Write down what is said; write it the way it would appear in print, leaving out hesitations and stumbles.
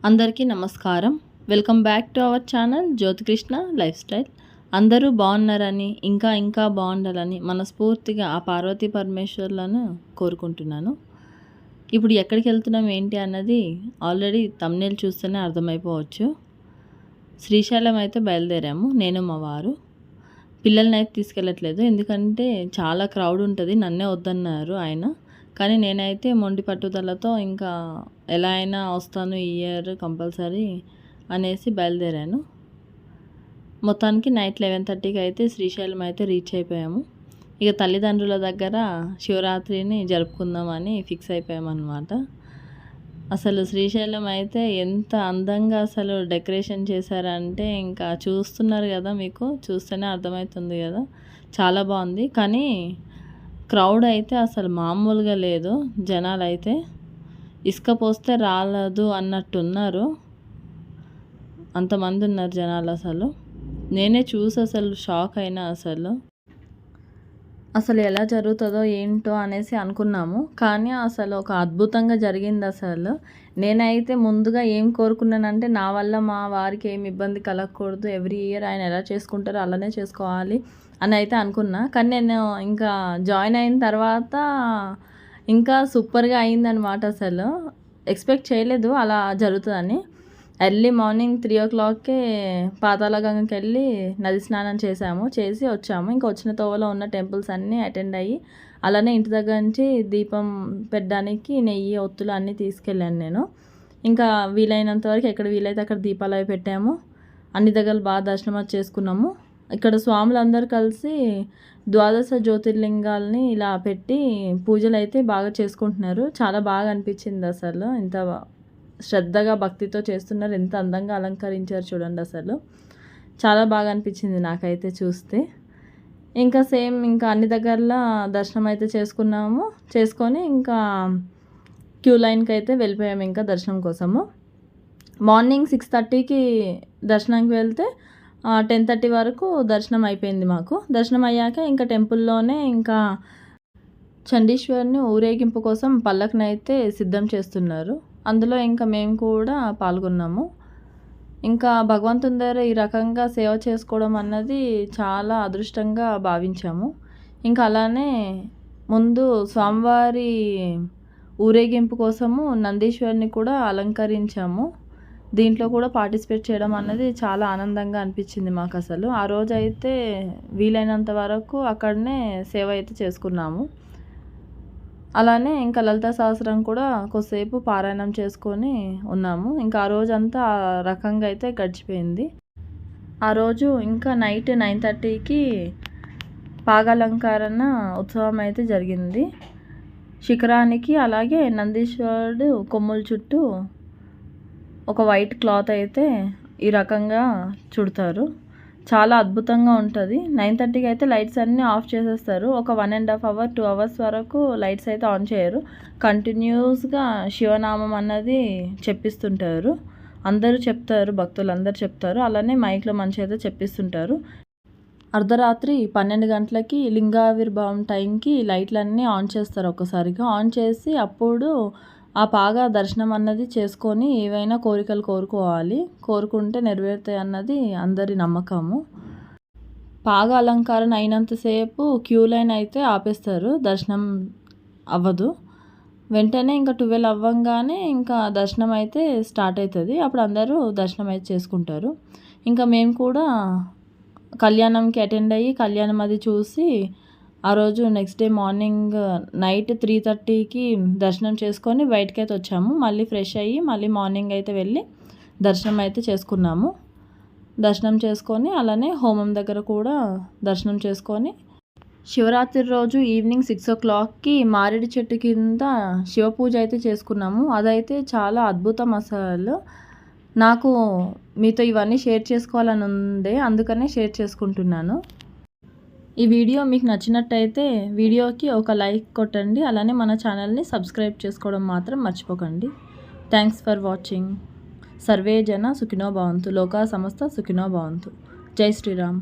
అందరికీ నమస్కారం. Welcome back to our channel Jyothi Krishna life style. అందరూ బాగున్నారని ఇంకా బాగుండాలని మనస్ఫూర్తిగా ఆ పార్వతీ పరమేశ్వర్లను కోరుకుంటున్నాను. ఇప్పుడు ఎక్కడికి వెళ్తున్నాం ఏంటి అన్నది ఆల్రెడీ థంబ్నెయిల్ చూస్తేనే అర్థమైపోవచ్చు. శ్రీశైలం అయితే బయలుదేరాము, నేను మా వారు. పిల్లల్ని అయితే తీసుకెళ్ళట్లేదు, ఎందుకంటే చాలా క్రౌడ్ ఉంటుంది, నన్నే వద్దన్నారు ఆయన. కానీ నేనైతే మొండి పట్టుదలతో ఇంకా ఎలా అయినా వస్తాను ఈ ఇయర్ కంపల్సరీ అనేసి బయలుదేరాను. మొత్తానికి నైట్ 11:30కి అయితే శ్రీశైలం అయితే రీచ్ అయిపోయాము. ఇక తల్లిదండ్రుల దగ్గర శివరాత్రిని జరుపుకుందామని ఫిక్స్ అయిపోయామన్నమాట. అసలు శ్రీశైలం అయితే ఎంత అందంగా అసలు డెకరేషన్ చేశారంటే ఇంకా చూస్తున్నారు కదా, మీకు చూస్తేనే అర్థమవుతుంది కదా, చాలా బాగుంది. కానీ క్రౌడ్ అయితే అసలు మామూలుగా లేదు. జనాలు అయితే ఇసుక పోస్తే రాలేదు అన్నట్టున్నారు, అంతమంది ఉన్నారు జనాలు. అసలు నేనే చూసి అసలు షాక్ అయినా. అసలు ఎలా జరుగుతుందో ఏంటో అనేసి అనుకున్నాము, కానీ అసలు ఒక అద్భుతంగా జరిగింది. అసలు నేనైతే ముందుగా ఏం కోరుకున్నానంటే, నా వల్ల మా వారికి ఏమి ఇబ్బంది కలగకూడదు, ఎవ్రీ ఇయర్ ఆయన ఎలా చేసుకుంటారో అలానే చేసుకోవాలి అని అయితే అనుకున్నా. కానీ నేను ఇంకా జాయిన్ అయిన తర్వాత ఇంకా సూపర్గా అయిందనమాట. అసలు ఎక్స్పెక్ట్ చేయలేదు అలా జరుగుతుందని. ఎర్లీ మార్నింగ్ 3 o'clockకే పాతాళగంగకి వెళ్ళి నది స్నానం చేసి వచ్చాము. ఇంకా వచ్చిన తోవలో ఉన్న టెంపుల్స్ అన్నీ అటెండ్ అయ్యి, అలానే ఇంటి దగ్గర నుంచి దీపం పెట్టడానికి నెయ్యి, ఒత్తులు అన్నీ తీసుకెళ్ళాను నేను. ఇంకా వీలైనంత వరకు ఎక్కడ వీలైతే అక్కడ దీపాలు అవి పెట్టాము. అన్ని దగ్గర బాగా దర్శనం చేసుకున్నాము. ఇక్కడ స్వాములందరూ కలిసి ద్వాదశ జ్యోతిర్లింగాల్ని ఇలా పెట్టి పూజలు అయితే బాగా చేసుకుంటున్నారు. చాలా బాగా అనిపించింది. అసలు ఇంత శ్రద్ధగా భక్తితో చేస్తున్నారు, ఎంత అందంగా అలంకరించారు చూడండి. అసలు చాలా బాగా అనిపించింది నాకైతే చూస్తే. ఇంకా సేమ్ ఇంకా అన్ని దగ్గరలో దర్శనం అయితే చేసుకొని ఇంకా క్యూ లైన్కి అయితే వెళ్ళిపోయాము ఇంకా దర్శనం కోసము. మార్నింగ్ 6:30కి దర్శనానికి వెళ్తే 10:30 వరకు దర్శనం అయిపోయింది మాకు. దర్శనం అయ్యాక ఇంకా టెంపుల్లోనే ఇంకా చండీశ్వర్ని ఊరేగింపు కోసం పల్లకినైతే సిద్ధం చేస్తున్నారు. అందులో ఇంకా మేము కూడా పాల్గొన్నాము. ఇంకా భగవంతుని దగ్గర ఈ రకంగా సేవ చేసుకోవడం అన్నది చాలా అదృష్టంగా భావించాము. ఇంకా అలానే ముందు స్వామివారి ఊరేగింపు కోసము నందీశ్వరిని కూడా అలంకరించాము. దీంట్లో కూడా పార్టిసిపేట్ చేయడం అన్నది చాలా ఆనందంగా అనిపించింది మాకు. అసలు ఆ రోజు అయితే వీలైనంత వరకు అక్కడనే సేవ అయితే చేసుకున్నాము. అలానే ఇంకా లలితా సహస్రం కూడా కొద్దిసేపు పారాయణం చేసుకొని ఉన్నాము. ఇంకా ఆ రోజంతా ఆ రకంగా అయితే గడిచిపోయింది. ఆ రోజు ఇంకా నైట్ 9:30కి పాగాలంకరణ ఉత్సవం అయితే జరిగింది. శిఖరానికి అలాగే నందీశ్వరుడు కొమ్ముల చుట్టూ ఒక వైట్ క్లాత్ అయితే ఈ రకంగా చుడతారు. చాలా అద్భుతంగా ఉంటుంది. 9:30కి అయితే లైట్స్ అన్నీ ఆఫ్ చేసేస్తారు. ఒక 1.5 hour 2 hours వరకు లైట్స్ అయితే ఆన్ చేయరు. కంటిన్యూస్గా శివనామం అన్నది చెప్పిస్తుంటారు. అందరూ చెప్తారు, భక్తులందరూ చెప్తారు. అలానే మైక్లో మంచి అయితే చెప్పిస్తుంటారు. అర్ధరాత్రి 12 గంటలకి లింగావిర్భావం టైంకి లైట్లన్నీ ఆన్ చేస్తారు. ఒక్కసారిగా ఆన్ చేసి అప్పుడు ఆ పాగా దర్శనం అన్నది చేసుకొని ఏవైనా కోరికలు కోరుకుంటే నెరవేరుతాయి అన్నది అందరి నమ్మకము. పాగా అలంకరణ అయినంతసేపు క్యూ లైన్ అయితే ఆపేస్తారు, దర్శనం అవ్వదు. వెంటనే ఇంకా 12 అవ్వంగానే ఇంకా దర్శనం అయితే స్టార్ట్ అవుతుంది. అప్పుడు అందరూ దర్శనం అయితే చేసుకుంటారు. ఇంకా మేము కూడా కళ్యాణంకి అటెండ్ అయ్యి కళ్యాణం అది చూసి ఆ రోజు నెక్స్ట్ డే మార్నింగ్ నైట్ 3:30కి దర్శనం చేసుకొని బయటకి అయితే వచ్చాము. మళ్ళీ ఫ్రెష్ అయ్యి మళ్ళీ మార్నింగ్ అయితే వెళ్ళి దర్శనం అయితే చేసుకున్నాము. దర్శనం చేసుకొని అలానే హోమం దగ్గర కూడా దర్శనం చేసుకొని శివరాత్రి రోజు ఈవినింగ్ 6 o'clockకి మారేడు చెట్టు కింద శివ పూజ అయితే చేసుకున్నాము. అదైతే చాలా అద్భుతం. అసలు నాకు మీతో ఇవన్నీ షేర్ చేసుకోవాలని ఉండే, అందుకనే షేర్ చేసుకుంటున్నాను. ఈ వీడియో మీకు నచ్చినట్టయితే వీడియోకి ఒక లైక్ కొట్టండి. అలానే మన ఛానల్ని సబ్స్క్రైబ్ చేసుకోవడం మాత్రం మర్చిపోకండి. Thanks for watching. సర్వే జన సుఖినో భవంతు. లోకా సమస్త సుఖినో భవంతు. జై శ్రీరామ్.